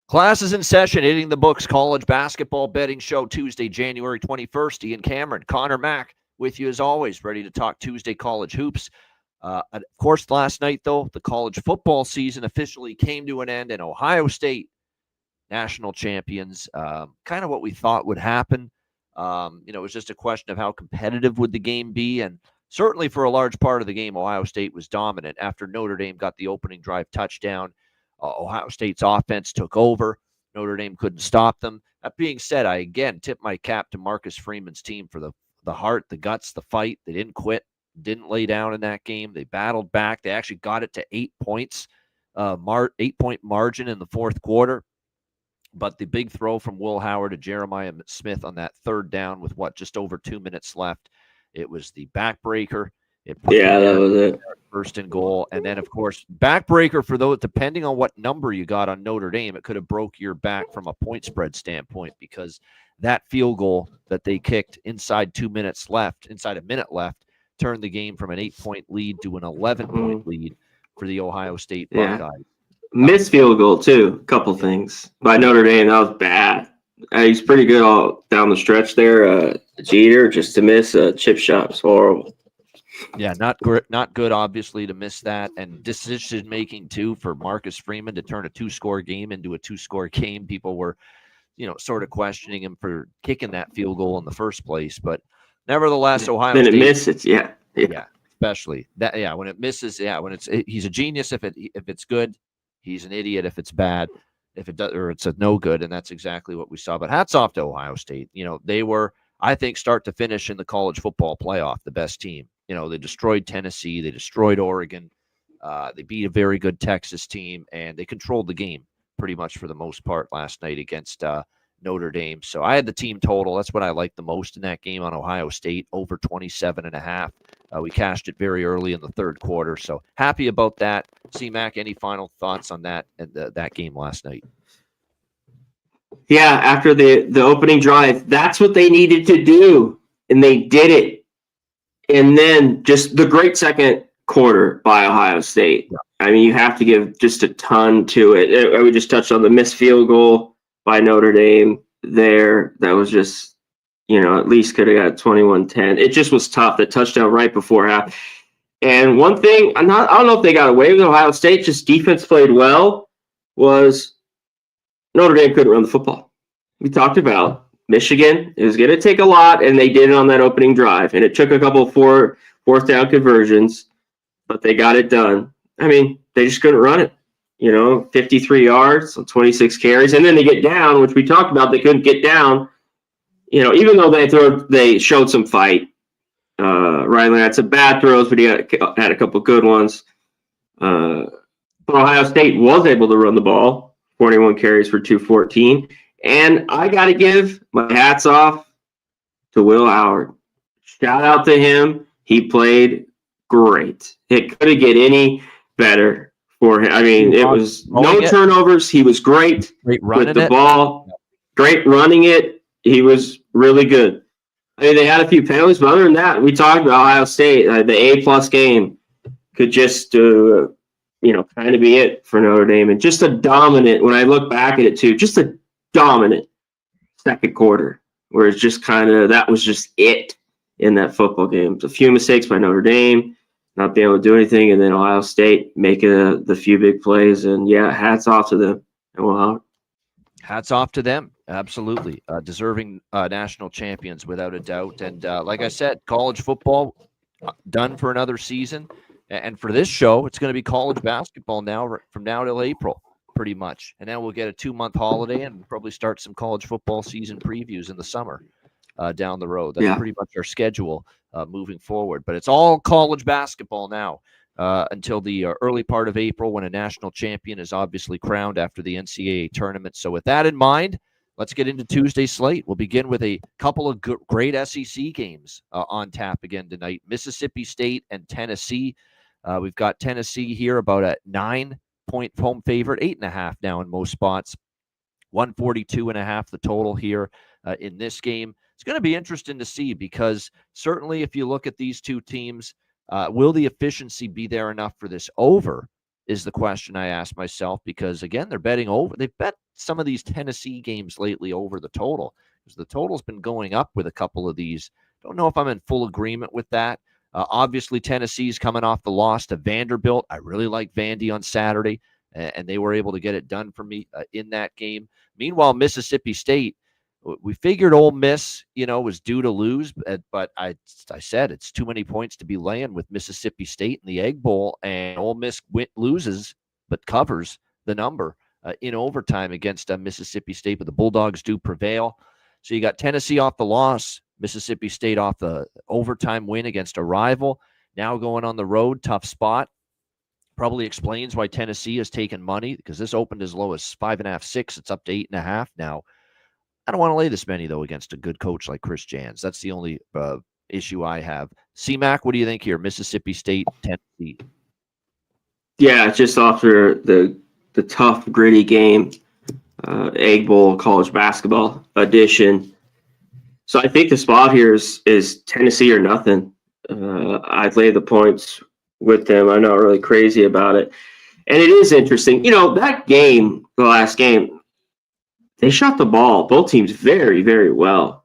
Classes in session, hitting the books, college basketball betting show Tuesday, January 21st. Ian Cameron, Connor Mack with you as always, ready to talk Tuesday college hoops. Of course, last night, though, the college football season officially came to an end, and Ohio State, national champions, kind of what we thought would happen. It was just a question of how competitive would the game be, and certainly for a large part of the game, Ohio State was dominant. After Notre Dame got the opening drive touchdown, Ohio State's offense took over. Notre Dame couldn't stop them. That being said, I again tip my cap to Marcus Freeman's team for the heart, the guts, the fight. They didn't quit, didn't lay down in that game. They battled back. They actually got it to 8 points, 8-point margin in the fourth quarter. But the big throw from Will Howard to Jeremiah Smith on that third down with just over 2 minutes left. It was the backbreaker. That was it. First and goal. And then, of course, backbreaker for those, depending on what number you got on Notre Dame, it could have broke your back from a point spread standpoint, because that field goal that they kicked inside a minute left, turned the game from an 8-point lead to an 11-point lead for the Ohio State Buckeyes. Missed field goal, too. A couple things. By Notre Dame, that was bad. He's pretty good all down the stretch there. Jeter, just to miss chip shot's horrible. Yeah, not good, obviously, to miss that. And decision-making, too, for Marcus Freeman to turn a 2-score game into a 2-score game. People were, sort of questioning him for kicking that field goal in the first place. But nevertheless, Ohio State. Then it misses, yeah, especially that. Yeah, when it misses, he's a genius if it's good. He's an idiot if it's bad. If it does, or it's a no good, and that's exactly what we saw. But hats off to Ohio State. They were, I think, start to finish in the college football playoff, the best team. They destroyed Tennessee, they destroyed Oregon, they beat a very good Texas team, and they controlled the game pretty much for the most part last night against Notre Dame. So I had the team total. That's what I liked the most in that game on Ohio State, over 27.5. We cashed it very early in the third quarter, so happy about that. C-Mac, any final thoughts on that and that game last night? Yeah, after the opening drive, that's what they needed to do, and they did it. And then just the great second quarter by Ohio State. Yeah. I mean, you have to give just a ton to it. We just touched on the missed field goal by Notre Dame there. That was just, at least could have got 21-10. It just was tough. The touchdown right before half. And one thing, I don't know if they got away with Ohio State, just defense played well, was Notre Dame couldn't run the football. We talked about Michigan. It was going to take a lot, and they did it on that opening drive. And it took a couple of fourth down conversions, but they got it done. I mean, they just couldn't run it. 53 yards, 26 carries. And then they get down, which we talked about. They couldn't get down. Even though they showed some fight. Riley had some bad throws, but he had a couple good ones. But Ohio State was able to run the ball, 41 carries for 214. And I got to give my hats off to Will Howard. Shout out to him. He played great. It couldn't get any better for him. I mean, it was no turnovers. He was great with the ball. Great running it. He was really good. I mean, they had a few penalties, but other than that, we talked about Ohio State. The A-plus game could just, kind of be it for Notre Dame. And just a dominant, when I look back at it, too, just a dominant second quarter, where it's just that was just it in that football game. It's a few mistakes by Notre Dame, not being able to do anything, and then Ohio State making the few big plays. And hats off to them. And hats off to them. Absolutely. Deserving national champions without a doubt. And like I said, college football done for another season. And for this show, it's going to be college basketball now from now till April. Pretty much. And then we'll get a 2-month holiday and probably start some college football season previews in the summer down the road. That's pretty much our schedule moving forward. But it's all college basketball now until the early part of April, when a national champion is obviously crowned after the NCAA tournament. So with that in mind, let's get into Tuesday's slate. We'll begin with a couple of great SEC games on tap again tonight. Mississippi State and Tennessee. We've got Tennessee here about a 9-point home favorite, 8.5 now in most spots. 142.5 the total here in this game. It's going to be interesting to see, because certainly if you look at these two teams, will the efficiency be there enough for this over is the question I ask myself, because again, they're betting over. They've bet some of these Tennessee games lately over the total, because the total's been going up with a couple of these. Don't know if I'm in full agreement with that. Obviously, Tennessee's coming off the loss to Vanderbilt. I really like Vandy on Saturday, and they were able to get it done for me in that game. Meanwhile, Mississippi State, we figured Ole Miss, was due to lose, but I said it's too many points to be laying with Mississippi State in the Egg Bowl, and Ole Miss loses but covers the number in overtime against Mississippi State, but the Bulldogs do prevail. So you got Tennessee off the loss, Mississippi State off the overtime win against a rival. Now going on the road, tough spot. Probably explains why Tennessee has taken money, because this opened as low as 5.5, 6. It's up to 8.5 now. I don't want to lay this many, though, against a good coach like Chris Jans. That's the only issue I have. C-Mac, what do you think here? Mississippi State, Tennessee. Yeah, just after the tough, gritty game, Egg Bowl college basketball edition. So I think the spot here is Tennessee or nothing. I'd lay the points with them. I'm not really crazy about it. And it is interesting. That game, the last game, they shot the ball, both teams, very, very well.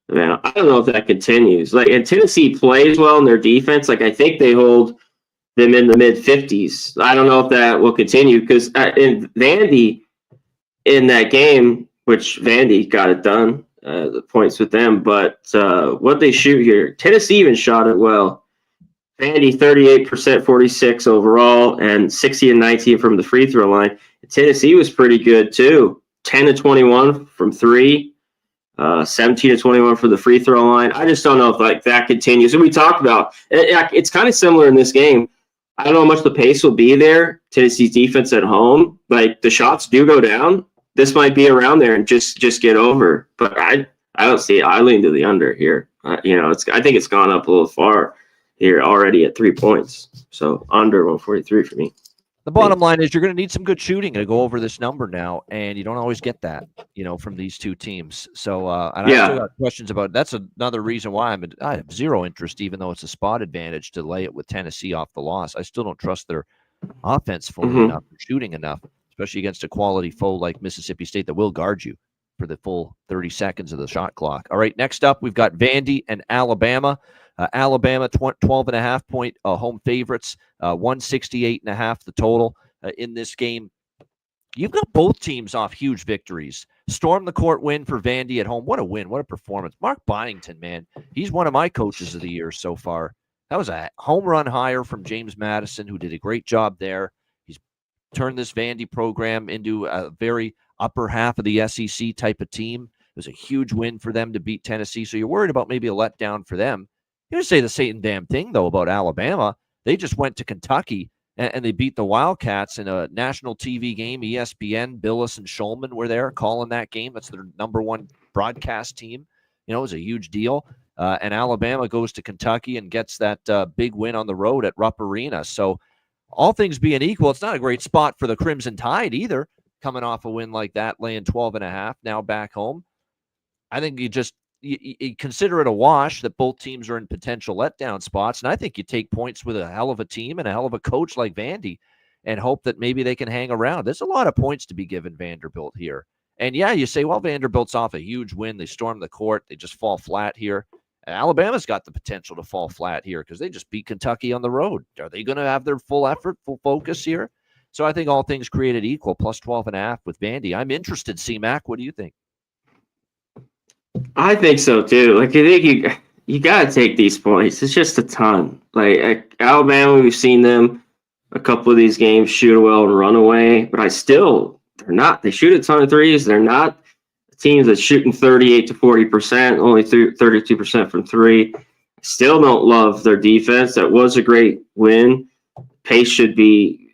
Man, I don't know if that continues. And Tennessee plays well in their defense. I think they hold them in the mid-50s. I don't know if that will continue, because in Vandy, in that game, which Vandy got it done, the points with them, but what they shoot here, Tennessee even shot it well. Vandy 38%, 46 overall, and 60 and 19 from the free throw line. Tennessee was pretty good too. 10 to 21 from 3, 17 to 21 for the free throw line. I just don't know if that continues. And we talked about it's kind of similar in this game. I don't know how much the pace will be there. Tennessee's defense at home, the shots do go down. This might be around there and just get over. But I don't see it. I lean to the under here. I think it's gone up a little far here already at 3 points. So under 143 for me. The bottom line is you're going to need some good shooting to go over this number now, and you don't always get that, from these two teams. So, I still got questions about it. That's another reason why I have zero interest, even though it's a spot advantage to lay it with Tennessee off the loss. I still don't trust their offense fully enough, or shooting enough, especially against a quality foe like Mississippi State that will guard you for the full 30 seconds of the shot clock. All right, next up, we've got Vandy and Alabama. Alabama, 12.5 point home favorites, 168.5 the total in this game. You've got both teams off huge victories. Storm the court win for Vandy at home. What a win. What a performance. Mark Byington, man, he's one of my coaches of the year so far. That was a home run hire from James Madison, who did a great job there. He's turned this Vandy program into a very upper half of the SEC type of team. It was a huge win for them to beat Tennessee. So you're worried about maybe a letdown for them. You say the same damn thing, though, about Alabama. They just went to Kentucky and they beat the Wildcats in a national TV game. ESPN, Billis and Shulman were there calling that game. That's their number one broadcast team. It was a huge deal. And Alabama goes to Kentucky and gets that big win on the road at Rupp Arena. So all things being equal, it's not a great spot for the Crimson Tide either, coming off a win like that, laying 12.5 now back home. I think you consider it a wash that both teams are in potential letdown spots. And I think you take points with a hell of a team and a hell of a coach like Vandy and hope that maybe they can hang around. There's a lot of points to be given Vanderbilt here. And yeah, you say, well, Vanderbilt's off a huge win. They storm the court. They just fall flat here. Alabama's got the potential to fall flat here because they just beat Kentucky on the road. Are they going to have their full effort, full focus here? So I think all things created equal, plus 12.5 with Vandy. I'm interested, C-Mac. What do you think? I think so too. I think you got to take these points. It's just a ton. Alabama, we've seen them a couple of these games shoot well and run away, but they're not. They shoot a ton of threes. They're not teams that's shooting 38 to 40%, only 32% from three. Still don't love their defense. That was a great win. Pace should be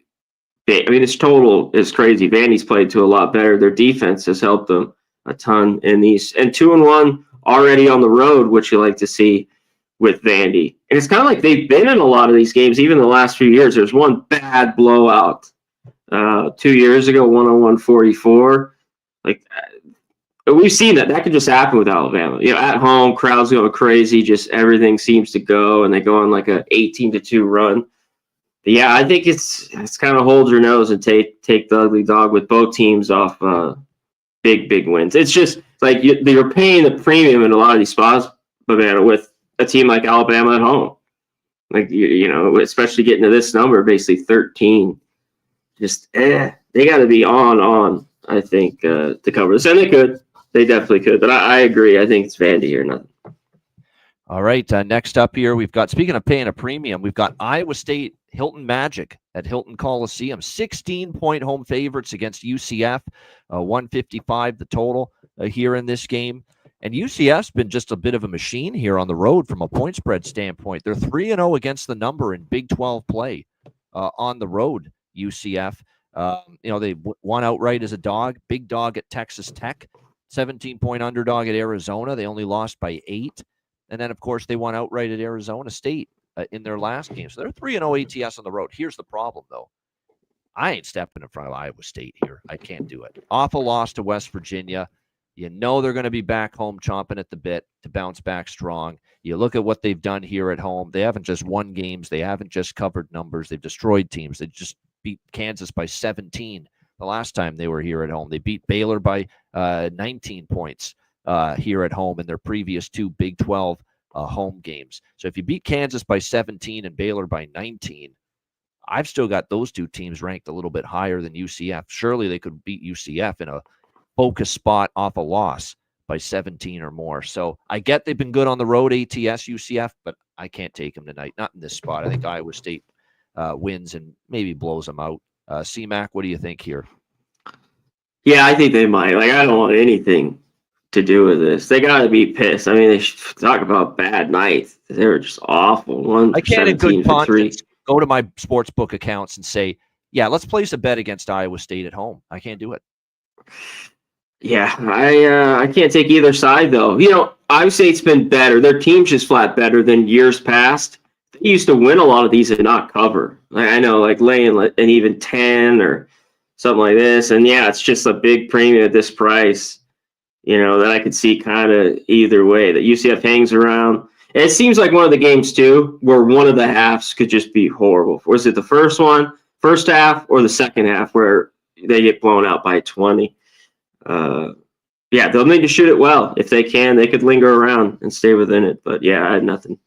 big. This total is crazy. Vandy's played to a lot better. Their defense has helped them a ton in these. And 2-1 already on the road, which you like to see with Vandy. And it's kind of like they've been in a lot of these games, even the last few years. There's one bad blowout 2 years ago, 101-44. We've seen that could just happen with Alabama. At home, crowds going crazy, just everything seems to go, and they go on like a 18-2 run. Yeah, I think it's kind of hold your nose and take the ugly dog with both teams off big wins. It's just like you're paying the premium in a lot of these spots, but man, with a team like Alabama at home, like you know, especially getting to this number, basically 13, just they got to be on. I think to cover this, and they definitely could. But I agree. I think it's Vandy or nothing. All right. Next up here, we've got, speaking of paying a premium, we've got Iowa State Hilton Magic at Hilton Coliseum. 16-point home favorites against UCF. 155 the total here in this game. And UCF's been just a bit of a machine here on the road from a point spread standpoint. They're 3-0 against the number in Big 12 play on the road, UCF. They won outright as a dog. Big dog at Texas Tech. 17-point underdog at Arizona. They only lost by 8. And then, of course, they won outright at Arizona State in their last game. So they're 3-0 ATS on the road. Here's the problem, though. I ain't stepping in front of Iowa State here. I can't do it. Awful loss to West Virginia. You know they're going to be back home chomping at the bit to bounce back strong. You look at what they've done here at home. They haven't just won games. They haven't just covered numbers. They've destroyed teams. They just beat Kansas by 17 the last time they were here at home. They beat Baylor by 19 points. Here at home in their previous 2 Big 12 home games. So if you beat Kansas by 17 and Baylor by 19, I've still got those 2 teams ranked a little bit higher than UCF. Surely they could beat UCF in a focus spot off a loss by 17 or more. So I get they've been good on the road, ATS, UCF, but I can't take them tonight. Not in this spot. I think Iowa State wins and maybe blows them out. CMAC, what do you think here? Yeah, I think they might. Like, I don't want anything to do with this. They got to be pissed. I mean, they talk about bad nights. They were just awful. I can't in good conscience go to my sports book accounts and say, yeah, let's place a bet against Iowa State at home. I can't do it. Yeah, I can't take either side, though. You know, Iowa State's been better. Their team's just flat better than years past. They used to win a lot of these and not cover. I know, like laying an even 10 or something like this. And, yeah, it's just a big premium at this price. You know, that I could see kind of either way, that UCF hangs around. And it seems like one of the games, too, where one of the halves could just be horrible. Was it the first half, or the second half where they get blown out by 20? Yeah, they'll need to shoot it well. If they can, they could linger around and stay within it. But, yeah, I had nothing.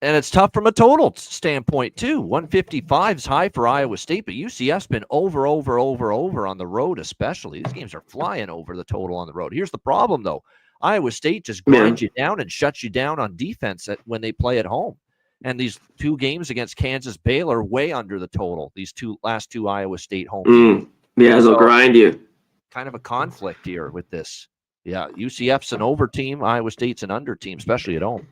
And it's tough from a total standpoint, too. 155 is high for Iowa State, but UCF's been over on the road especially. These games are flying over the total on the road. Here's the problem, though. Iowa State just grinds you down and shuts you down on defense when they play at home. And these 2 games against Kansas, Baylor, way under the total. These last two Iowa State home games. Yeah, they'll grind you. Kind of a conflict here with this. Yeah, UCF's an over team. Iowa State's an under team, especially at home.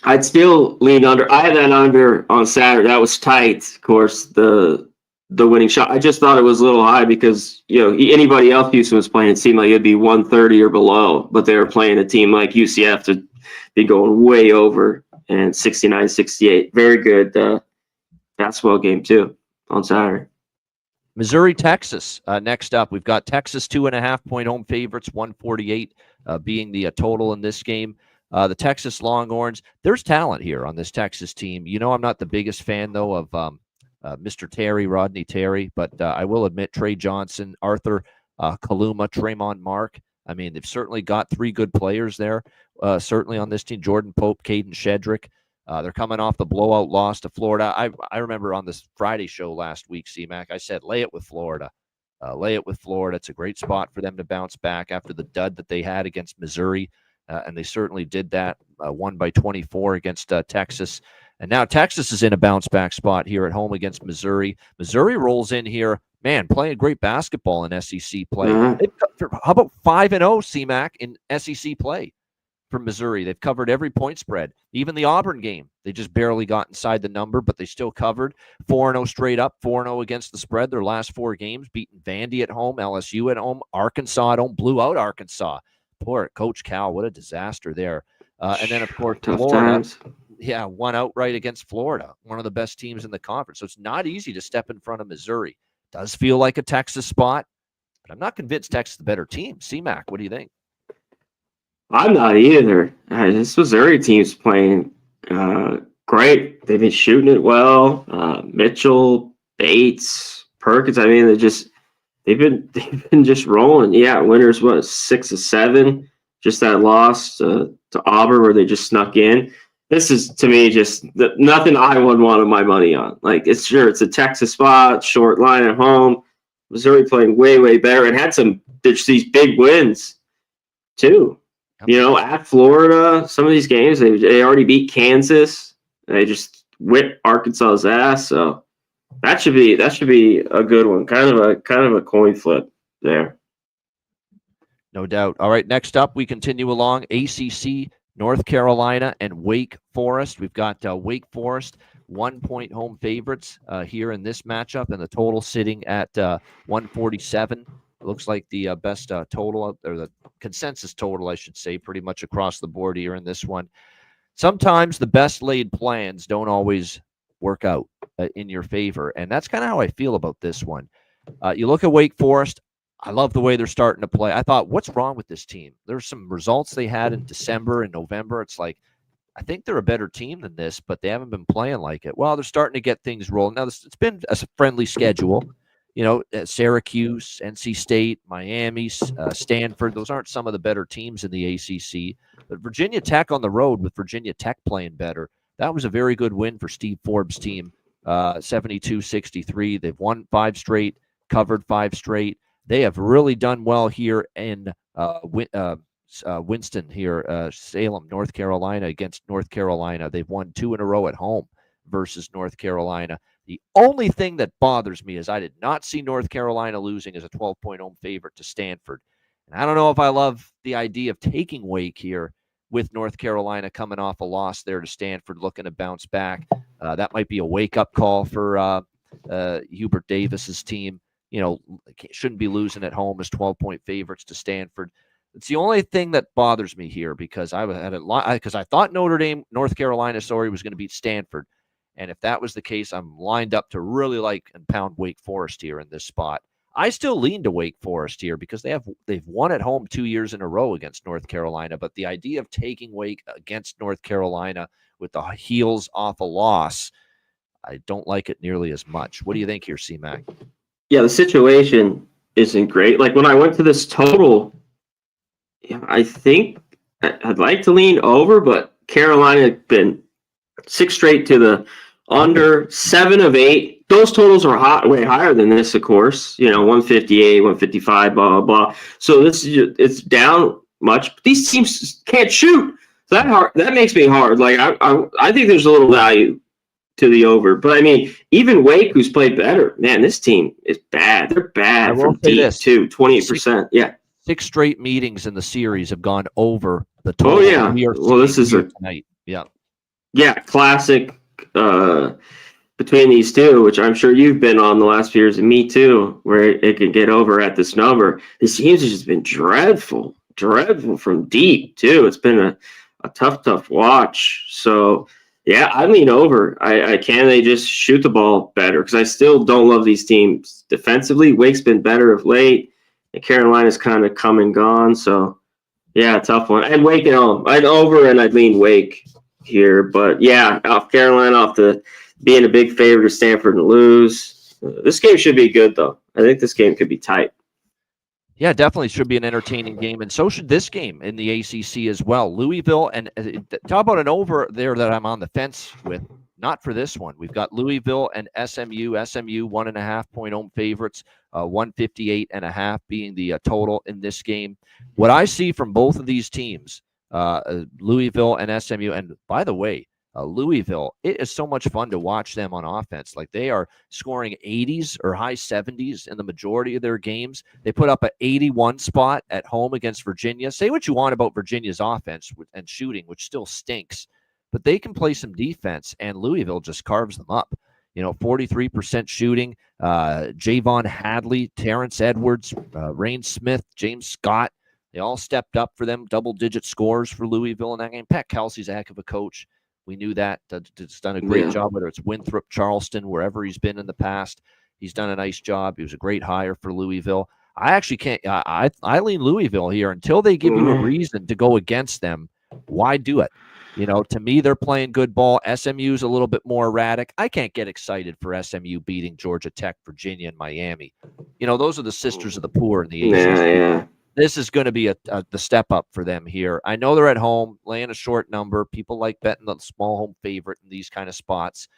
I'd still lean under. I had that under on Saturday. That was tight, of course, the winning shot. I just thought it was a little high because, you know, anybody else Houston was playing, it seemed like it'd be 130 or below, but they were playing a team like UCF to be going way over, and 69-68. Very good basketball game, too, on Saturday. Missouri, Texas. Next up, we've got Texas 2.5-point home favorites, 148 being the total in this game. The Texas Longhorns, there's talent here on this Texas team. You know, I'm not the biggest fan, though, of Mr. Terry, Rodney Terry, but I will admit Trey Johnson, Arthur Kaluma, Tremont Mark. I mean, they've certainly got 3 good players there, certainly on this team. Jordan Pope, Caden Shedrick. They're coming off the blowout loss to Florida. I remember on this Friday show last week, CMAC, I said, lay it with Florida. Lay it with Florida. It's a great spot for them to bounce back after the dud that they had against Missouri. And they certainly did that, won by 24 against Texas. And now Texas is in a bounce-back spot here at home against Missouri. Missouri rolls in here, man, playing great basketball in SEC play. How about 5-0, CMAC, in SEC play for Missouri? They've covered every point spread. Even the Auburn game, they just barely got inside the number, but they still covered. 4-0 straight up, 4-0 against the spread. Their last 4 games, beating Vandy at home, LSU at home, Arkansas at home, blew out Arkansas. Poor Coach Cal, what a disaster there. And then, of course, Florida. Yeah, won outright against Florida, one of the best teams in the conference. So it's not easy to step in front of Missouri. Does feel like a Texas spot, but I'm not convinced Texas is the better team. CMAC, what do you think? I'm not either. This Missouri team's playing great. They've been shooting it well. Mitchell, Bates, Perkins. I mean, they've been just rolling. Yeah, winners what 6 of 7. Just that loss to Auburn where they just snuck in. This is to me just nothing I would want my money on. Like it's a Texas spot, short line at home. Missouri playing way better and had these big wins too. You know, at Florida, some of these games they already beat Kansas. They just whipped Arkansas's ass. So that should be a good one. Kind of a coin flip there. No doubt. All right, next up, we continue along. ACC, North Carolina, and Wake Forest. We've got Wake Forest 1-point home favorites here in this matchup, and the total sitting at 147. It looks like the best total, or the consensus total, I should say, pretty much across the board here in this one. Sometimes the best laid plans don't always work out in your favor, and that's kind of how I feel about this one. You look at Wake Forest. I love the way they're starting to play. I thought, what's wrong with this team? There's some results they had in December and November. It's like, I think they're a better team than this, but they haven't been playing like it. Well, they're starting to get things rolling. Now, it's been a friendly schedule. You know, Syracuse, NC State, Miami, Stanford. Those aren't some of the better teams in the ACC. But Virginia Tech on the road, with Virginia Tech playing better, that was a very good win for Steve Forbes' team, 72-63. They've won 5 straight, covered 5 straight. They have really done well here in Winston here, Salem, North Carolina, against North Carolina. They've won 2 in a row at home versus North Carolina. The only thing that bothers me is I did not see North Carolina losing as a 12-point home favorite to Stanford. And I don't know if I love the idea of taking Wake here with North Carolina coming off a loss there to Stanford, looking to bounce back. That might be a wake-up call for Hubert Davis's team. You know, shouldn't be losing at home as 12-point favorites to Stanford. It's the only thing that bothers me here because I thought North Carolina, was going to beat Stanford. And if that was the case, I'm lined up to really like and pound Wake Forest here in this spot. I still lean to Wake Forest here because they've won at home 2 years in a row against North Carolina. But the idea of taking Wake against North Carolina with the heels off a loss, I don't like it nearly as much. What do you think here, C-Mac? Yeah, the situation isn't great. Like when I went to this total, I think I'd like to lean over, but Carolina had been 6 straight to the under, 7 of 8. Those totals are way higher than this, of course. 158, 155, blah, blah, blah. So it's down much. But these teams can't shoot. So that makes me hard. Like I think there's a little value to the over. But I mean, even Wake, who's played better, man, this team is bad. They're bad from deep too, 28%. Yeah. 6 straight meetings in the series have gone over the total. Oh yeah. Well, this is tonight. Yeah. Yeah, classic between these two, which I'm sure you've been on the last few years, and me too, where it can get over at this number. This team's just been dreadful from deep too. It's been a tough watch. So yeah, I lean over. They just shoot the ball better because I still don't love these teams defensively. Wake's been better of late, and Carolina's kind of come and gone. So yeah, tough one. And Wake at home. I'd over and I'd lean Wake here, but yeah, Carolina off the being a big favorite to Stanford and lose. This game should be good though. I think this game could be tight. Yeah, definitely should be an entertaining game, and so should this game in the ACC as well. Louisville, and talk about an over there that I'm on the fence with. Not for this one. We've got Louisville and SMU. SMU 1.5-point home favorites, 158.5 being the total in this game. What I see from both of these teams, Louisville and SMU, and by the way, Louisville, it is so much fun to watch them on offense. Like they are scoring 80s or high 70s in the majority of their games. They put up an 81 spot at home against Virginia. Say what you want about Virginia's offense and shooting, which still stinks, but they can play some defense, and Louisville just carves them up. 43% shooting. Javon Hadley, Terrence Edwards, Rain Smith, James Scott, they all stepped up for them. Double-digit scores for Louisville in that game. Pat Kelsey's a heck of a coach. We knew that. He's done a great job, whether it's Winthrop, Charleston, wherever he's been in the past. He's done a nice job. He was a great hire for Louisville. I actually can't. I lean Louisville here until they give you a reason to go against them. Why do it? To me, they're playing good ball. SMU's a little bit more erratic. I can't get excited for SMU beating Georgia Tech, Virginia, and Miami. Those are the sisters of the poor in the ACC. Yeah. This is going to be the step up for them here. I know they're at home, laying a short number. People like betting the small home favorite in these kind of spots.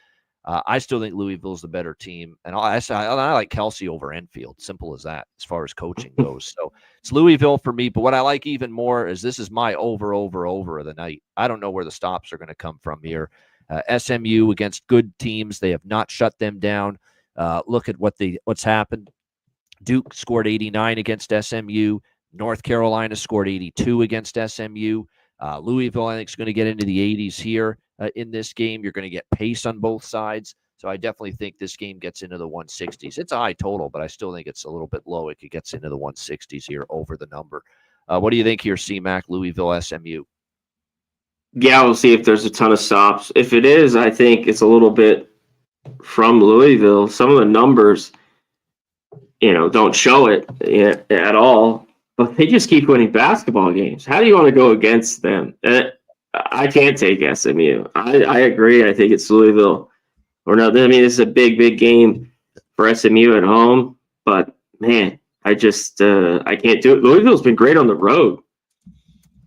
I still think Louisville's the better team, and I like Kelsey over Enfield. Simple as that, as far as coaching goes. So it's Louisville for me. But what I like even more is this is my over of the night. I don't know where the stops are going to come from here. SMU against good teams, they have not shut them down. Look at what's happened. Duke scored 89 against SMU. North Carolina scored 82 against SMU. Louisville, I think, is going to get into the 80s here in this game. You're going to get pace on both sides. So I definitely think this game gets into the 160s. It's a high total, but I still think it's a little bit low. It gets into the 160s here over the number. What do you think here, CMAC, Louisville, SMU? Yeah, we'll see if there's a ton of stops. If it is, I think it's a little bit from Louisville. Some of the numbers, don't show it at all. But they just keep winning basketball games. How do you want to go against them? I can't take SMU. I agree. I think it's Louisville or nothing. I mean, this is a big game for SMU at home. But, man, I can't do it. Louisville's been great on the road.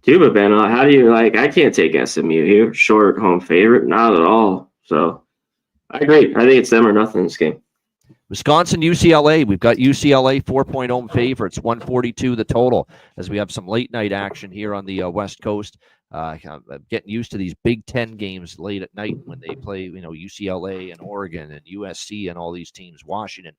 Too, but Ben, how do you I can't take SMU here. Short home favorite. Not at all. So, I agree. I think it's them or nothing in this game. Wisconsin, UCLA. We've got UCLA 4-point home favorites, 142 the total, as we have some late night action here on the West Coast. I'm getting used to these Big Ten games late at night when they play, UCLA and Oregon and USC and all these teams. Washington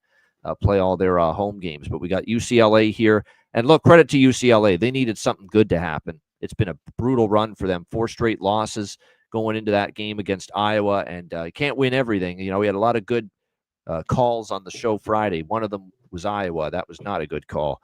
play all their home games. But we got UCLA here. And look, credit to UCLA. They needed something good to happen. It's been a brutal run for them. 4 straight losses going into that game against Iowa. And can't win everything. We had a lot of good calls on the show Friday. One of them was Iowa. That was not a good call.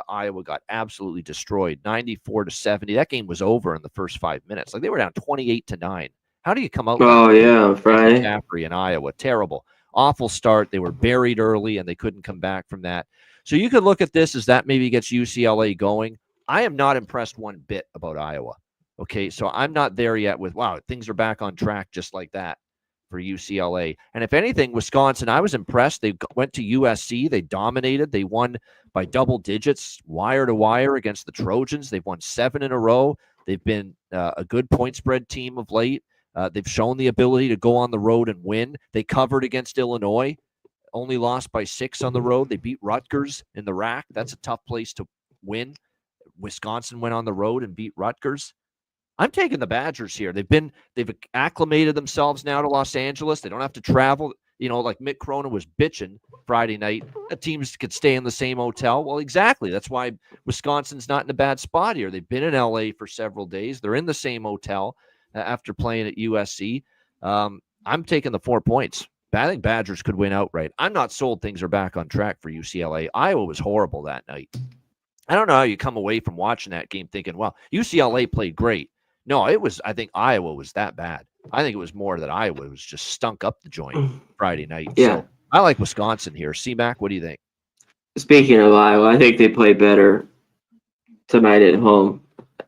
Iowa got absolutely destroyed, 94-70. That game was over in the first 5 minutes. They were down 28-9. How do you come out? Oh yeah, Friday. McCaffrey in Iowa, terrible, awful start. They were buried early and they couldn't come back from that. So you could look at this as that maybe gets UCLA going. I am not impressed one bit about Iowa. Okay, so I'm not there yet with wow, things are back on track just like that for UCLA. And if anything, Wisconsin, I was impressed. They went to USC. They dominated. They won by double digits, wire to wire against the Trojans. They've won 7 in a row. They've been a good point spread team of late. They've shown the ability to go on the road and win. They covered against Illinois, only lost by 6 on the road. They beat Rutgers in the RAC. That's a tough place to win. Wisconsin went on the road and beat Rutgers. I'm taking the Badgers here. They've acclimated themselves now to Los Angeles. They don't have to travel. Like Mick Cronin was bitching Friday night, teams could stay in the same hotel. Well, exactly. That's why Wisconsin's not in a bad spot here. They've been in LA for several days. They're in the same hotel after playing at USC. I'm taking the 4 points. I think Badgers could win outright. I'm not sold things are back on track for UCLA. Iowa was horrible that night. I don't know how you come away from watching that game thinking, well, UCLA played great. No, I think Iowa was that bad. I think it was more that Iowa was just stunk up the joint Friday night. Yeah. So I like Wisconsin here. C-Mac, what do you think? Speaking of Iowa, I think they play better tonight at home.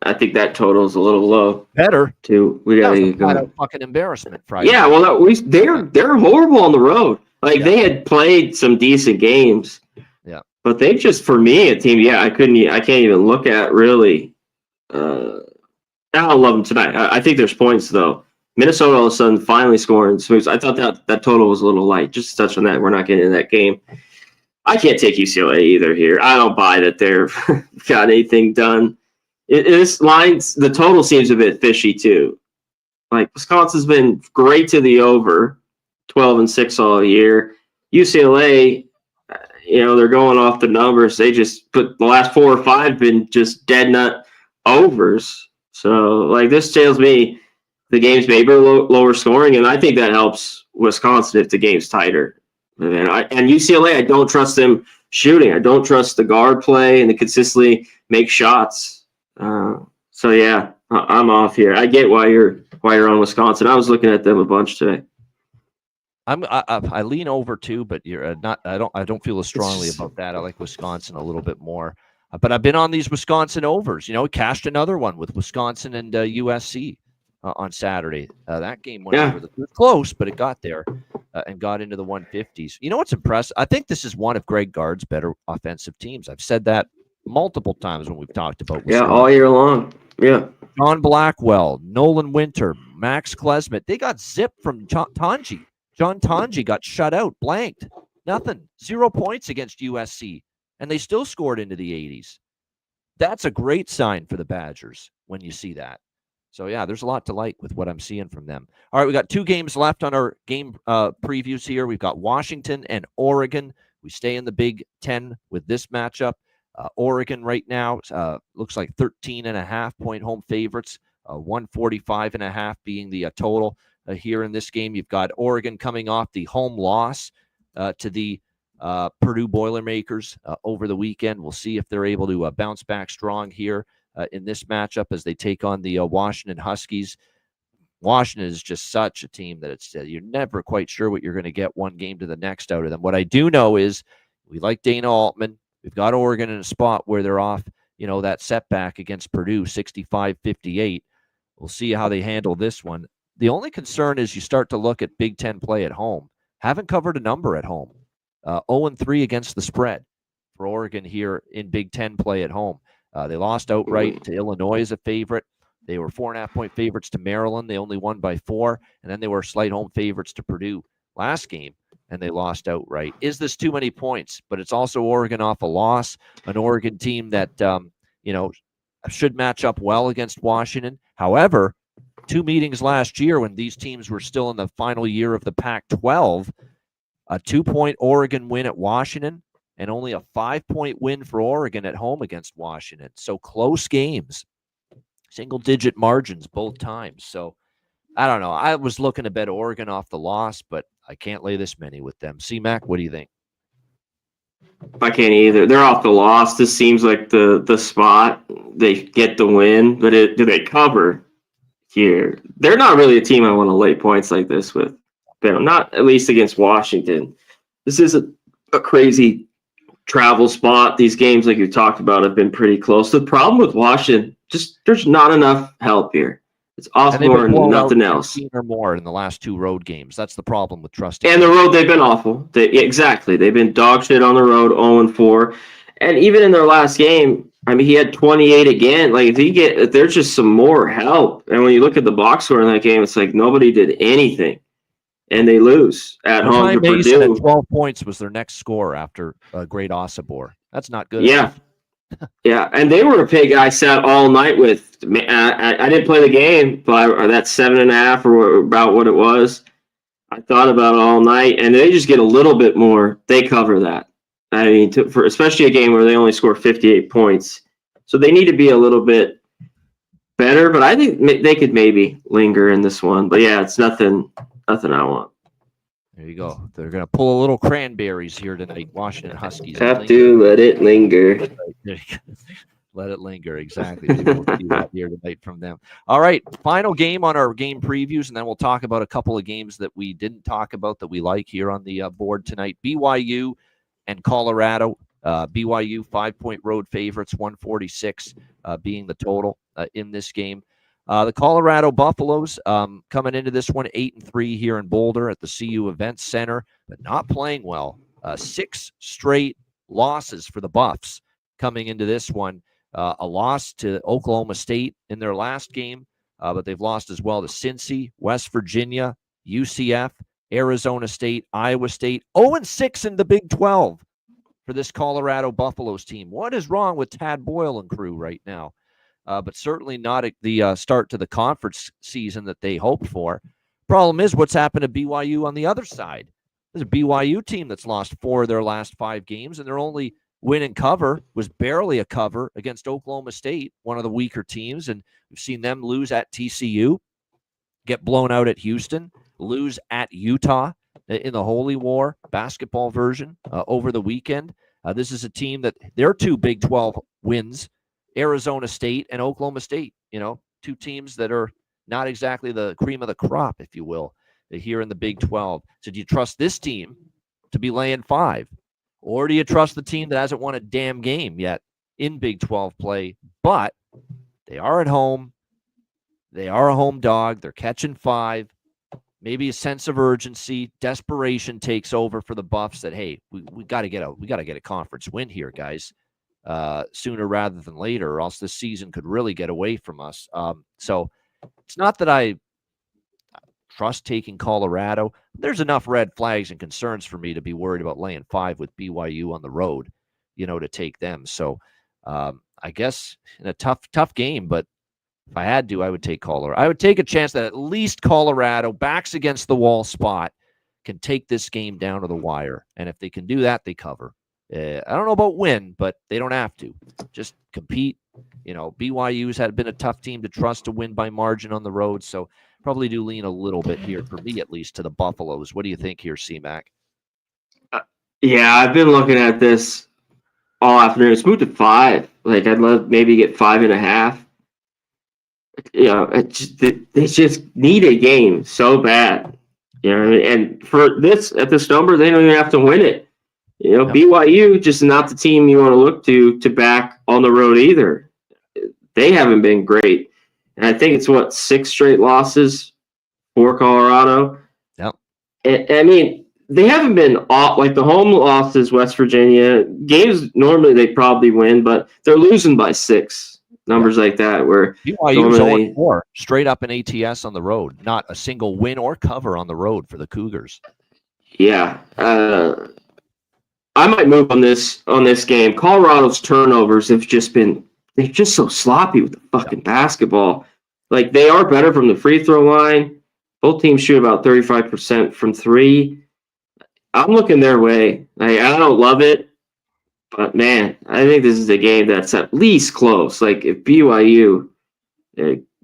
I think that total is a little low. Better? Too. We got to go. A fucking embarrassment Friday. Yeah, well, they're horrible on the road. They had played some decent games. Yeah. But they just, for me, a team, I can't even look at really. I don't love them tonight. I think there's points, though. Minnesota all of a sudden finally scoring smooths. I thought that total was a little light. Just to touch on that, we're not getting into that game. I can't take UCLA either here. I don't buy that they've got anything done. This line's, the total seems a bit fishy, too. Wisconsin's been great to the over, 12-6 all year. UCLA, they're going off the numbers. They just put the last 4 or 5 been just dead nut overs. So, this tells me the game's maybe lower scoring, and I think that helps Wisconsin if the game's tighter. And UCLA, I don't trust them shooting. I don't trust the guard play and to consistently make shots. So, yeah, I'm off here. I get why you're on Wisconsin. I was looking at them a bunch today. I lean over too, but you're not. I don't feel as strongly about that. I like Wisconsin a little bit more. But I've been on these Wisconsin overs. Cashed another one with Wisconsin and USC. on Saturday. That game went over. It was close, but it got there and got into the 150s. You know what's impressive? I think this is one of Greg Gard's better offensive teams. I've said that multiple times when we've talked about Wisconsin. Yeah, all year long. Yeah. John Blackwell, Nolan Winter, Max Klesmet. They got zipped from Tanji. John Tanji got shut out, blanked. Nothing. 0 points against USC. And they still scored into the 80s. That's a great sign for the Badgers when you see that. So, yeah, there's a lot to like with what I'm seeing from them. All right, we got 2 games left on our game previews here. We've got Washington and Oregon. We stay in the Big Ten with this matchup. Oregon right now looks like 13.5-point home favorites, 145.5 being the total here in this game. You've got Oregon coming off the home loss to the Purdue Boilermakers over the weekend. We'll see if they're able to bounce back strong here in this matchup as they take on the Washington Huskies. Washington is just such a team that it's you're never quite sure what you're going to get one game to the next out of them. What I do know is we like Dana Altman. We've got Oregon in a spot where they're off, that setback against Purdue, 65-58. We'll see how they handle this one. The only concern is you start to look at Big Ten play at home. Haven't covered a number at home. 0-3 against the spread for Oregon here in Big Ten play at home. They lost outright to Illinois as a favorite. They were 4.5-point favorites to Maryland. They only won by 4. And then they were slight home favorites to Purdue last game, and they lost outright. Is this too many points? But it's also Oregon off a loss, an Oregon team that, should match up well against Washington. However, 2 meetings last year when these teams were still in the final year of the Pac-12, a 2-point Oregon win at Washington and only a 5-point win for Oregon at home against Washington. So close games, single-digit margins both times. So I don't know. I was looking to bet Oregon off the loss, but I can't lay this many with them. C-Mac, what do you think? I can't either. They're off the loss. This seems like the spot. They get the win, but do they cover here? They're not really a team I want to lay points like this with. Not at least against Washington. This is a crazy travel spot. These games, like you talked about, have been pretty close. The problem with Washington, just there's not enough help here. It's Osborne and nothing else. Or more in the last 2 road games. That's the problem with trusting. And the road, they've been awful. Exactly. They've been dog shit on the road, 0-4. And even in their last game, I mean, he had 28 again. Like, if there's just some more help. And when you look at the box score in that game, it's like nobody did anything. And they lose at home to Purdue. At 12 points was their next score after a great Osibor. That's not good. Yeah. Yeah, and they were a pick I sat all night with. I didn't play the game, but that's 7.5 or about what it was. I thought about it all night, and they just get a little bit more. They cover that. I mean, for especially a game where they only score 58 points. So they need to be a little bit better, but I think they could maybe linger in this one. But yeah, it's nothing I want. There you go. They're going to pull a little cranberries here tonight, Washington Huskies. Have to let it linger. Let it linger, exactly. Maybe we'll see that here tonight from them. All right, final game on our game previews, and then we'll talk about a couple of games that we didn't talk about that we like here on the board tonight. BYU and Colorado. BYU 5-point road favorites, 146 being the total in this game. The Colorado Buffaloes coming into this one 8-3 here in Boulder at the CU Events Center, but not playing well. 6 straight losses for the Buffs coming into this one. A loss to Oklahoma State in their last game, but they've lost as well to Cincy, West Virginia, UCF, Arizona State, Iowa State. 0-6 in the Big 12 for this Colorado Buffaloes team. What is wrong with Tad Boyle and crew right now? But certainly not at the start to the conference season that they hoped for. Problem is, what's happened to BYU on the other side? There's a BYU team that's lost 4 of their last 5 games, and their only win and cover was barely a cover against Oklahoma State, one of the weaker teams, and we've seen them lose at TCU, get blown out at Houston, lose at Utah in the Holy War basketball version over the weekend. This is a team that their 2 Big 12 wins, Arizona State and Oklahoma State, 2 teams that are not exactly the cream of the crop, if you will, here in the Big 12. So do you trust this team to be laying 5? Or do you trust the team that hasn't won a damn game yet in Big 12 play, but they are at home? They are a home dog. They're catching 5. Maybe a sense of urgency, desperation takes over for the Buffs that, hey, we got to get a conference win here, guys, sooner rather than later, or else this season could really get away from us. So it's not that I trust taking Colorado. There's enough red flags and concerns for me to be worried about laying 5 with BYU on the road, to take them. So I guess in a tough game, but if I had to, I would take Colorado. I would take a chance that at least Colorado, backs against the wall spot, can take this game down to the wire. And if they can do that, they cover. I don't know about win, but they don't have to. Just compete. BYU's had been a tough team to trust to win by margin on the road, so probably do lean a little bit here, for me at least, to the Buffaloes. What do you think here, C-Mac? Yeah, I've been looking at this all afternoon. It's moved to 5. Like, I'd love maybe get 5.5. They just need a game so bad. And for this, at this number, they don't even have to win it. BYU just not the team you want to look to back on the road either. They haven't been great. And I think it's 6 straight losses for Colorado. Yep. I mean, they haven't been off, like the home losses, West Virginia games. Normally they probably win, but they're losing by 6. Numbers like that, where BYU's 0-4 straight up in ATS on the road. Not a single win or cover on the road for the Cougars. Yeah. I might move on this game. Colorado's turnovers they're just so sloppy with the fucking basketball. Like, they are better from the free throw line. Both teams shoot about 35% from 3. I'm looking their way. I don't love it. But, man, I think this is a game that's at least close. Like, if BYU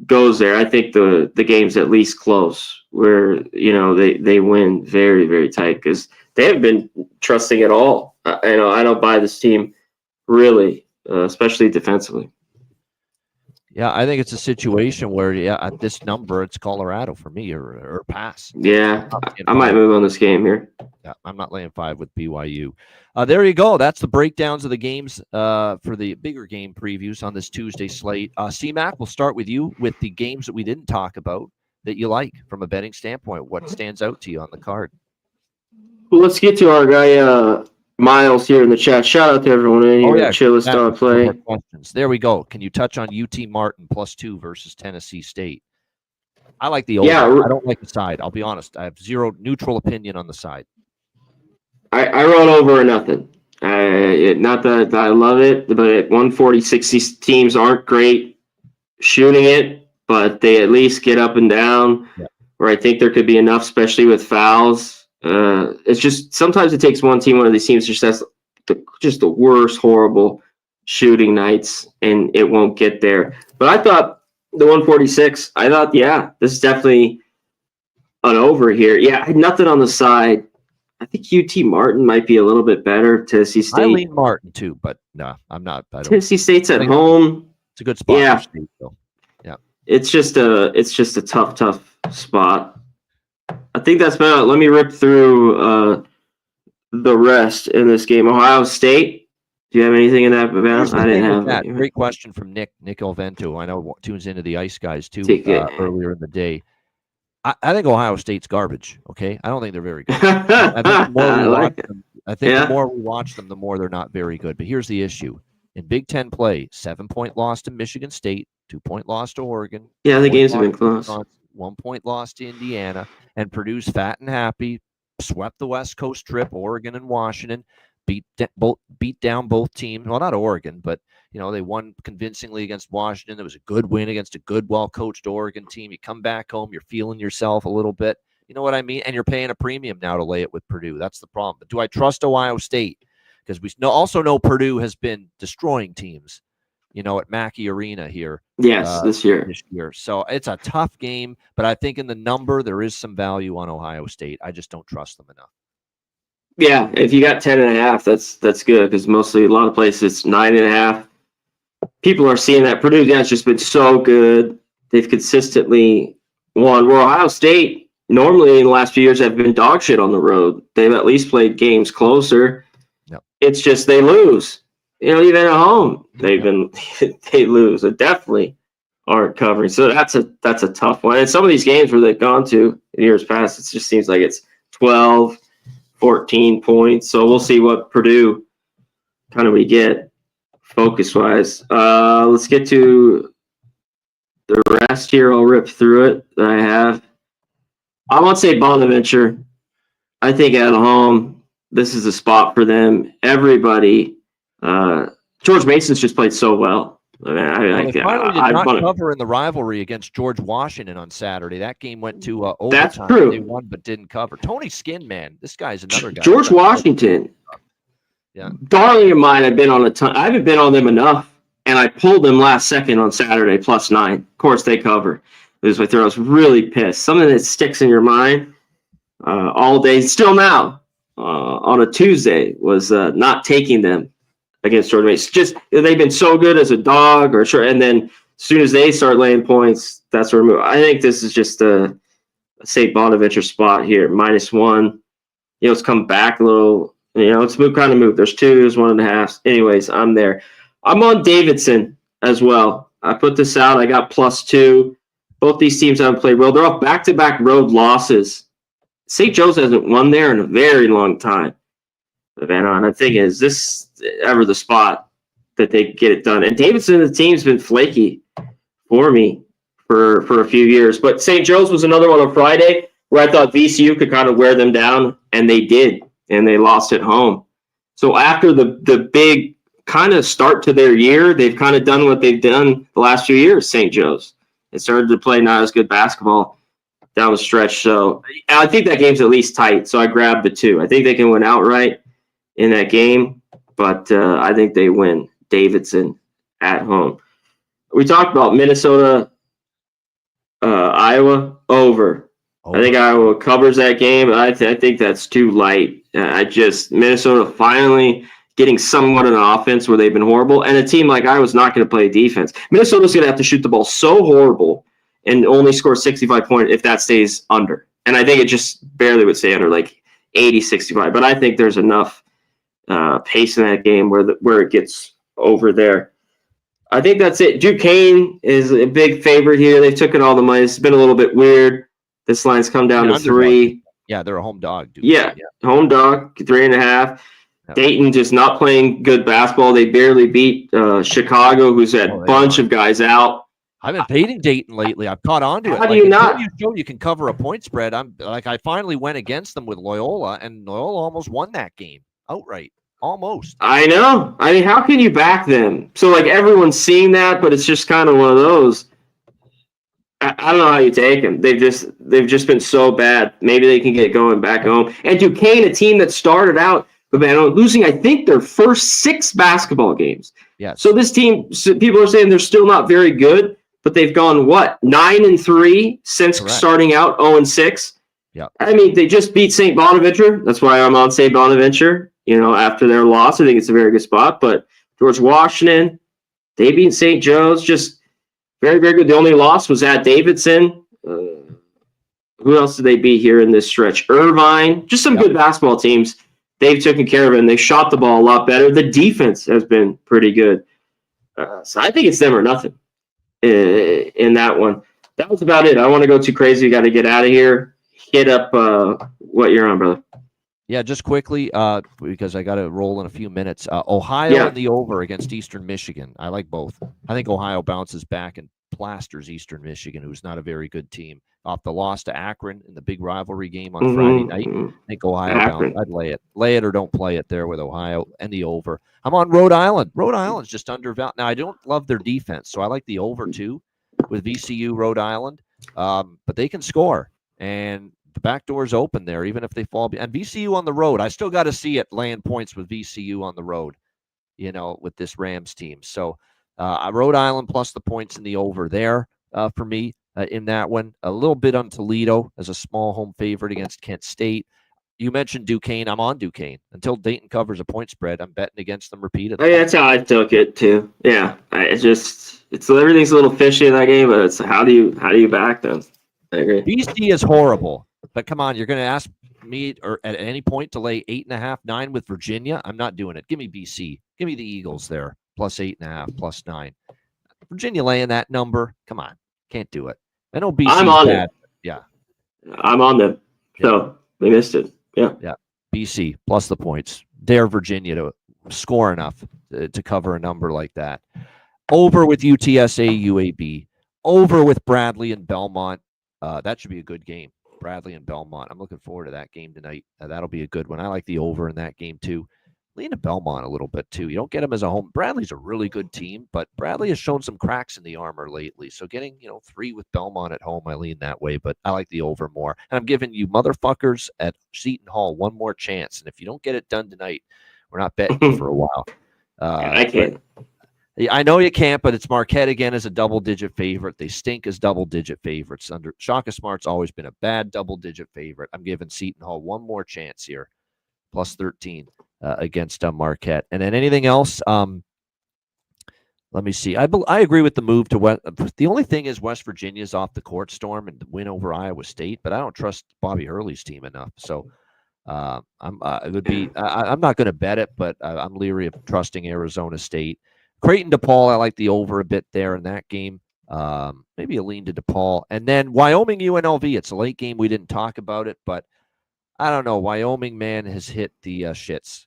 goes there, I think the game's at least close where, they win very, very tight because they haven't been trusting at all. I don't buy this team really, especially defensively. Yeah, I think it's a situation where, at this number, it's Colorado for me or pass. Yeah, I might move on this game here. Yeah, I'm not laying 5 with BYU. There you go. That's the breakdowns of the games for the bigger game previews on this Tuesday slate. C-Mac, we'll start with you with the games that we didn't talk about that you like from a betting standpoint. What stands out to you on the card? Well, let's get to our guy Miles here in the chat. Shout out to everyone in here. Chillest on play. There we go. Can you touch on UT Martin +2 versus Tennessee State? I like the over. Yeah, I don't like the side. I'll be honest. I have zero neutral opinion on the side. I wrote over or nothing. Not that I love it, but at 140, 60 teams aren't great shooting it, but they at least get up and down. Yeah. Where I think there could be enough, especially with fouls. It's just sometimes it takes one of these teams just has the worst, horrible shooting nights, and it won't get there. But I thought the 146. I thought, this is definitely an over here. Yeah, I had nothing on the side. I think UT Martin might be a little bit better. Tennessee State. I lean Martin too, but no, I'm not. Tennessee State's at home. It's a good spot. Yeah, for State, though. Yeah. It's just a tough spot. I think that's about it. Let me rip through the rest in this game. Ohio State. Do you have anything in that about? I didn't have that. Great question from Nick Elvento. I know tunes into the Ice Guys too earlier in the day. I think Ohio State's garbage. Okay, I don't think they're very good. I think the more we watch them, the more they're not very good. But here's the issue: in Big Ten play, 7-point loss to Michigan State, 2-point loss to Oregon. Yeah, the games have been close. 1-point loss to Indiana, and Purdue's fat and happy. Swept the West Coast trip, Oregon and Washington. Beat down both teams. Well, not Oregon, but they won convincingly against Washington. It was a good win against a good, well-coached Oregon team. You come back home, you're feeling yourself a little bit. You know what I mean? And you're paying a premium now to lay it with Purdue. That's the problem. But do I trust Ohio State? Because we also know Purdue has been destroying teams, at Mackey Arena here. Yes, this year. So it's a tough game, but I think in the number there is some value on Ohio State. I just don't trust them enough. Yeah, if you got 10.5, that's good because mostly a lot of places 9.5. People are seeing that Purdue has just been so good. They've consistently won. Where Ohio State normally in the last few years have been dog shit on the road. They've at least played games closer. Yep. It's just they lose. Even at home, they lose. So definitely aren't covering. So that's a tough one. And some of these games where they've gone to in years past, it just seems like it's 12, 14 points. So we'll see what Purdue kind of we get focus-wise. Let's get to the rest here. I'll rip through it that I have. I won't say Bonaventure. I think at home, this is a spot for them. Everybody, George Mason's just played so well. They finally did not cover in the rivalry against George Washington on Saturday. That game went to overtime. That's true. They won but didn't cover. Tony Skinn, man, this guy's another guy. George Washington, darling of mine. I haven't been on them enough, and I pulled them last second on Saturday +9. Of course, they cover. It was I was really pissed. Something that sticks in your mind all day, still now, on a Tuesday, was not taking them against George Mason. Just they've been so good as a dog, and then as soon as they start laying points, that's where we move. I think this is just a St. Bonaventure spot here, -1. It's come back a little. It's kind of moved. There's 2s, 1.5s. Anyways, I'm there. I'm on Davidson as well. I put this out. I got +2. Both these teams haven't played well. They're off back-to-back road losses. St. Joe's hasn't won there in a very long time. And the thing is, this ever the spot that they get it done. And Davidson, the team's been flaky for me for a few years. But St. Joe's was another one on Friday where I thought VCU could kind of wear them down, and they did, and they lost at home. So after the big kind of start to their year, they've kind of done what they've done the last few years, St. Joe's. It started to play not as good basketball down the stretch. So I think that game's at least tight, so I grabbed the 2. I think they can win outright in that game, but I think they win Davidson at home. We talked about Minnesota, Iowa, over. I think Iowa covers that game. I think that's too light. Minnesota finally getting somewhat of an offense where they've been horrible, and a team like Iowa's not going to play defense. Minnesota's going to have to shoot the ball so horrible and only score 65 points if that stays under. And I think it just barely would stay under, like 80, 65. But I think there's enough pace in that game where it gets over there. I think that's it. Duquesne is a big favorite here. They took in all the money. It's been a little bit weird. This line's come down to 3. Yeah, they're a home dog. Dude. Yeah, home dog, 3.5. Dayton just not playing good basketball. They barely beat Chicago, who's had a bunch of guys out. I've been fading Dayton lately. I've caught on to it. How do you not? You can cover a point spread. I finally went against them with Loyola, and Loyola almost won that game outright. Almost. I know. I mean, how can you back them? So, everyone's seeing that, but it's just kind of one of those. I don't know how you take them. They've just been so bad. Maybe they can get going back home. And Duquesne, a team that started out losing, I think, their first 6 basketball games. Yeah. So this team, people are saying they're still not very good, but they've gone 9-3 since starting out 0-6. Yeah. I mean, they just beat St. Bonaventure. That's why I'm on St. Bonaventure. After their loss, I think it's a very good spot. But George Washington, they beat St. Joe's, just very, very good. The only loss was at Davidson. Who else did they beat here in this stretch? Irvine. Just some good basketball teams. They've taken care of it, and they shot the ball a lot better. The defense has been pretty good. So I think it's them or nothing in that one. That was about it. I don't want to go too crazy. We got to get out of here. Hit up what you're on, brother. Yeah, just quickly, because I got to roll in a few minutes. Ohio in the over against Eastern Michigan. I like both. I think Ohio bounces back and plasters Eastern Michigan, who's not a very good team. Off the loss to Akron in the big rivalry game on Friday night. I think Ohio bounces. I'd lay it. Lay it or don't play it there with Ohio and the over. I'm on Rhode Island. Rhode Island's just undervalued. Now, I don't love their defense, so I like the over, too, with VCU, Rhode Island. But they can score. And the back door's open there, even if they fall. And VCU on the road, I still got to see it laying points with VCU on the road, with this Rams team. So Rhode Island plus the points in the over there for me in that one. A little bit on Toledo as a small home favorite against Kent State. You mentioned Duquesne. I'm on Duquesne. Until Dayton covers a point spread, I'm betting against them repeatedly. Oh, yeah, that's how I took it, too. Yeah, it's everything's a little fishy in that game, but it's how do you back them? I agree. BC is horrible. But come on, you're going to ask me or at any point to lay 8.5, 9 with Virginia? I'm not doing it. Give me BC. Give me the Eagles there, plus 8.5, plus 9. Virginia laying that number. Come on. Can't do it. I know BC's I'm on bad. it. Yeah. I'm on them. So they missed it. Yeah. Yeah. BC plus the points. Dare Virginia to score enough to cover a number like that. Over with UTSA, UAB. Over with Bradley and Belmont. That should be a good game. Bradley and Belmont. I'm looking forward to that game tonight. That'll be a good one. I like the over in that game too. Lean to Belmont a little bit too. You don't get them as a home. Bradley's a really good team, but Bradley has shown some cracks in the armor lately. So getting 3 with Belmont at home, I lean that way. But I like the over more. And I'm giving you motherfuckers at Seton Hall one more chance. And if you don't get it done tonight, we're not betting you for a while. I can't. I know you can't, but it's Marquette again as a double-digit favorite. They stink as double-digit favorites. Under Shaka Smart's always been a bad double-digit favorite. I'm giving Seton Hall one more chance here, plus 13 against Marquette. And then anything else? Let me see. I agree with the move to West. The only thing is West Virginia's off the court storm and win over Iowa State, but I don't trust Bobby Hurley's team enough. So I'm not going to bet it, but I'm leery of trusting Arizona State. Creighton DePaul, I like the over a bit there in that game. Maybe a lean to DePaul. And then Wyoming UNLV. It's a late game. We didn't talk about it, but I don't know. Wyoming, man, has hit the shits.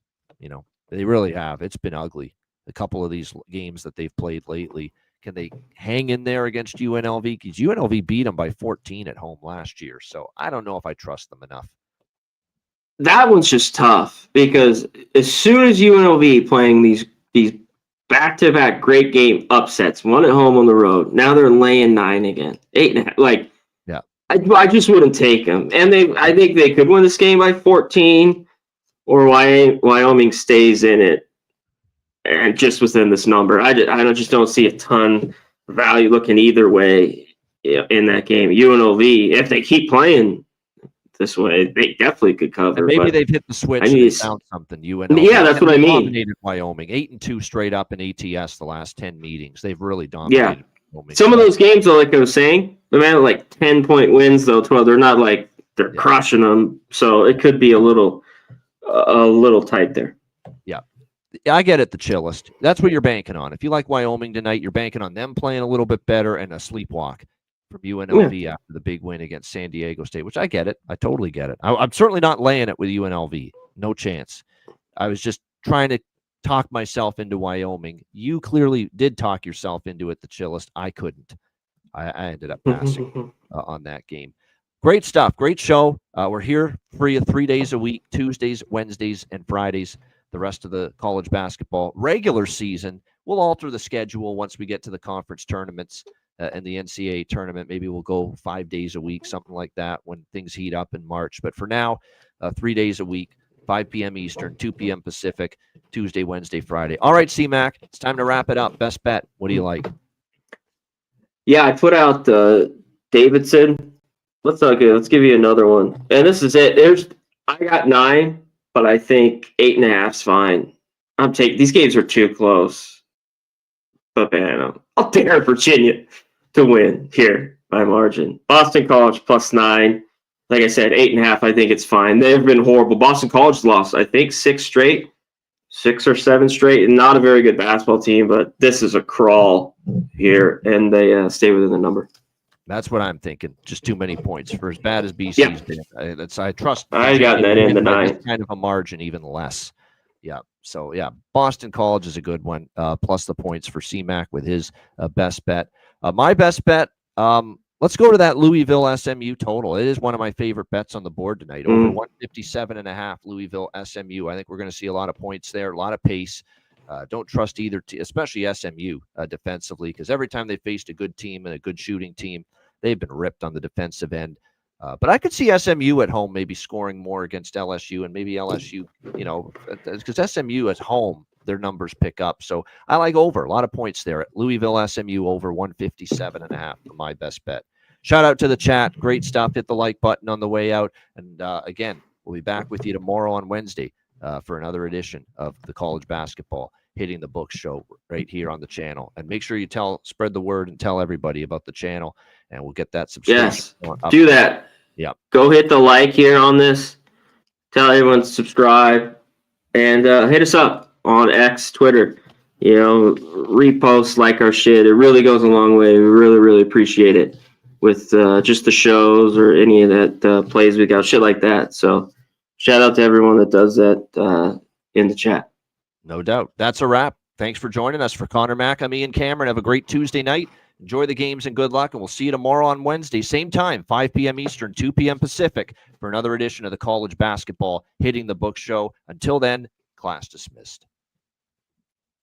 They really have. It's been ugly. A couple of these games that they've played lately. Can they hang in there against UNLV? Because UNLV beat them by 14 at home last year. So I don't know if I trust them enough. That one's just tough because as soon as UNLV playing these back-to-back great game upsets, one at home on the road. Now they're laying 9 again, 8.5. Yeah, I just wouldn't take them. And I think they could win this game by 14, or Wyoming stays in it and just within this number. I just don't see a ton of value looking either way in that game. UNLV, if they keep playing this way, they definitely could cover. And maybe they've hit the switch and they found something. UNLV. Yeah, that's what I mean. Dominated Wyoming 8-2 straight up in ATS the last 10 meetings. They've really dominated. Yeah. Wyoming. Some of those games, though, like I was saying, the man like 10-point wins, though 12. They're not like they're crushing them, so it could be a little tight there. Yeah, I get it. The chillest. That's what you're banking on. If you like Wyoming tonight, you're banking on them playing a little bit better and a sleepwalk from UNLV after the big win against San Diego State, which I get it. I totally get it. I'm certainly not laying it with UNLV. No chance. I was just trying to talk myself into Wyoming. You clearly did talk yourself into it, the chillest. I couldn't. I ended up passing on that game. Great stuff. Great show. We're here for you 3 days a week, Tuesdays, Wednesdays, and Fridays. The rest of the college basketball regular season. We'll alter the schedule once we get to the conference tournaments. And the NCAA tournament. Maybe we'll go 5 days a week, something like that when things heat up in March. But for now, 3 days a week, 5 p.m. Eastern, 2 p.m. Pacific, Tuesday, Wednesday, Friday. All right, C-Mac, it's time to wrap it up. Best bet. What do you like? Yeah, I put out Davidson. Let's give you another one. And this is it. I got 9, but I think 8.5's fine. These games are too close. But man, I'll dare Virginia to win here by margin. Boston College plus 9. Like I said, 8.5. I think it's fine. They've been horrible. Boston College lost, I think, 6 or 7 straight, and not a very good basketball team. But this is a crawl here, and they stay within the number. That's what I'm thinking. Just too many points for as bad as BC's been. I trust. I got that in the 9. Kind of a margin, even less. Yeah. So, Boston College is a good one, plus the points for C-Mac with his best bet. My best bet, let's go to that Louisville SMU total. It is one of my favorite bets on the board tonight. Over 157.5 Louisville SMU. I think we're going to see a lot of points there, a lot of pace. Don't trust either, especially SMU defensively, because every time they faced a good team and a good shooting team, they've been ripped on the defensive end. But I could see SMU at home maybe scoring more against LSU, and maybe LSU, because SMU at home, their numbers pick up. So I like over. A lot of points there at Louisville SMU over 157.5 for my best bet. Shout out to the chat. Great stuff. Hit the like button on the way out. And again, we'll be back with you tomorrow on Wednesday for another edition of the College Basketball Hitting the Books show right here on the channel. And make sure you spread the word and tell everybody about the channel, and we'll get that subscription. Yes, do that. Yeah. Go hit the like here on this. Tell everyone to subscribe, and hit us up on X, Twitter. repost, like our shit. It really goes a long way. We really, really appreciate it with just the shows or any of that plays we got, shit like that. So shout out to everyone that does that in the chat. No doubt. That's a wrap. Thanks for joining us. For Connor Mack, I'm Ian Cameron. Have a great Tuesday night. Enjoy the games and good luck, and we'll see you tomorrow on Wednesday, same time, 5 p.m. Eastern, 2 p.m. Pacific, for another edition of the College Basketball Hitting the Book Show. Until then, class dismissed.